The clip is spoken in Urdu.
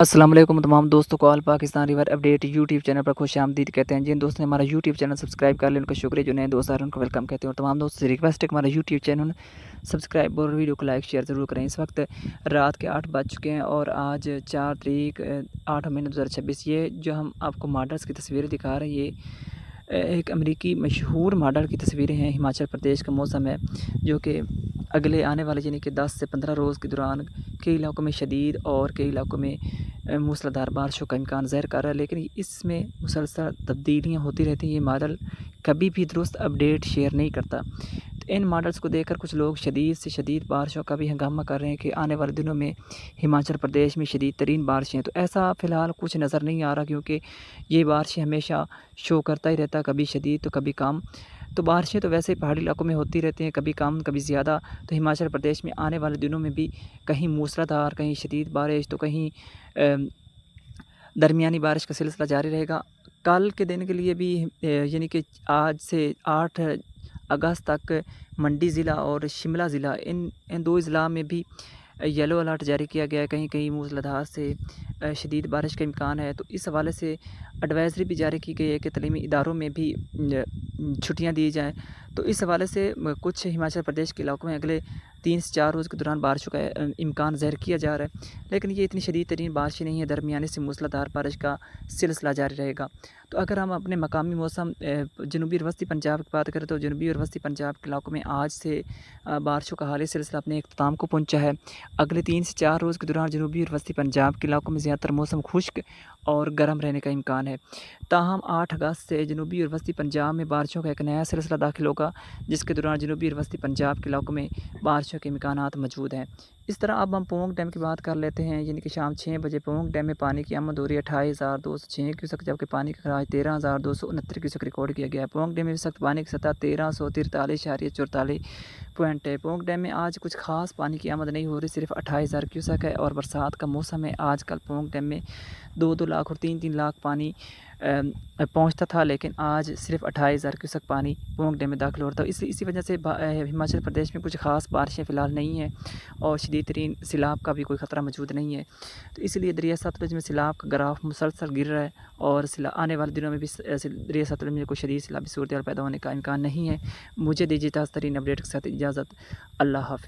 السلام علیکم تمام دوستوں کو all Pakistan river update YouTube channel پر خوش آمدید کہتے ہیں. جن دوست نے ہمارا یوٹیوب چینل سبسکرائب کر لیا ان کا شکریہ. جو نئے دوست آ رہے ہیں ان کو ویلکم کہتے ہیں. اور تمام دوست سے ریکویسٹ ہے کہ ہمارا یوٹیوب چینل سبسکرائب اور ویڈیو کو لائک شیئر ضرور کریں. اس وقت رات کے 8 بج چکے ہیں اور آج 4 تاریخ 8 مہینہ 2026. یہ جو ہم آپ کو ماڈلس کی تصویریں دکھا رہے ہیں یہ ایک امریکی مشہور ماڈل کی تصویریں ہیں. ہماچل پردیش کا موسم ہے جو کہ اگلے آنے والے یعنی کہ 10 سے 15 روز کے دوران کئی علاقوں میں شدید اور کئی علاقوں میں موسلادھار بارشوں کا امکان ظاہر کر رہا ہے. لیکن اس میں مسلسل تبدیلیاں ہوتی رہتی ہیں. یہ ماڈل کبھی بھی درست اپڈیٹ شیئر نہیں کرتا. تو ان ماڈلز کو دیکھ کر کچھ لوگ شدید سے شدید بارشوں کا بھی ہنگامہ کر رہے ہیں کہ آنے والے دنوں میں ہماچل پردیش میں شدید ترین بارشیں ہیں. تو ایسا فی الحال کچھ نظر نہیں آ رہا کیونکہ یہ بارشیں ہمیشہ شو کرتا ہی رہتا، کبھی شدید تو کبھی کم. تو بارشیں تو ویسے پہاڑی علاقوں میں ہوتی رہتی ہیں، کبھی کم کبھی زیادہ. تو ہماچل پردیش میں آنے والے دنوں میں بھی کہیں موسلادھار، کہیں شدید بارش تو کہیں درمیانی بارش کا سلسلہ جاری رہے گا. کل کے دن کے لیے بھی یعنی کہ آج سے 8 اگست تک منڈی ضلع اور شملہ ضلع ان دو اضلاع میں بھی یلو الرٹ جاری کیا گیا ہے. کہیں کہیں موسلادھار سے شدید بارش کا امکان ہے. تو اس حوالے سے ایڈوائزری بھی جاری کی گئی ہے کہ تعلیمی اداروں میں بھی چھٹیاں دی جائیں. تو اس حوالے سے کچھ ہماچل پردیش کے علاقوں میں اگلے 3 سے 4 روز کے دوران بارشوں کا امکان ظاہر کیا جا رہا ہے. لیکن یہ اتنی شدید ترین بارشیں نہیں ہے، درمیانے سے موسلادھار بارش کا سلسلہ جاری رہے گا. تو اگر ہم اپنے مقامی موسم جنوبی اور وسطی پنجاب کی بات کریں تو جنوبی اور وسطی پنجاب کے علاقوں میں آج سے بارشوں کا حالیہ سلسلہ اپنے اختتام کو پہنچا ہے. اگلے 3 سے 4 روز کے دوران جنوبی اور وسطی پنجاب کے علاقوں میں زیادہ تر موسم خشک اور گرم رہنے کا امکان ہے. تاہم 8 اگست سے جنوبی اور وسطی پنجاب میں بارشوں کا ایک نیا سلسلہ داخل ہوگا، جس کے دوران جنوبی اور وسطی پنجاب کے علاقوں میں بارشوں کے امکانات موجود ہیں. اس طرح اب ہم پونگ ڈیم کی بات کر لیتے ہیں. یعنی کہ شام 6 بجے پونگ ڈیم میں پانی کی آمد ہو رہی ہے 28,206 کیوسک، جبکہ پانی کا خراج 13,269 کیوسک ریکارڈ کیا گیا ہے. پونگ ڈیم میں سخت پانی کی سطح 1343.44 پوائنٹ ہے. پونگ ڈیم میں آج کچھ خاص پانی کی آمد نہیں ہو رہی، صرف 28,000 کیوسک ہے. اور برسات کا موسم ہے. آج کل پونگ ڈیم میں 2 لاکھ اور 3 لاکھ پانی پہنچتا تھا، لیکن آج صرف 28,000 کیوسک پانی پونگ ڈیم میں داخل ہو رہا تھا. اسی وجہ سے ہماچل پردیش میں کچھ خاص بارشیں فی الحال نہیں ہیں اور شدید ترین سیلاب کا بھی کوئی خطرہ موجود نہیں ہے. تو اس لیے دریائے ستلج میں سیلاب کا گراف مسلسل گر رہا ہے اور آنے والے دنوں میں بھی دریائے ستلج میں کوئی شدید سیلابی صورتحال پیدا ہونے کا امکان نہیں ہے. مجھے دیجیے تازہ ترین اپڈیٹ کے ساتھ اجازت. اللہ حافظ.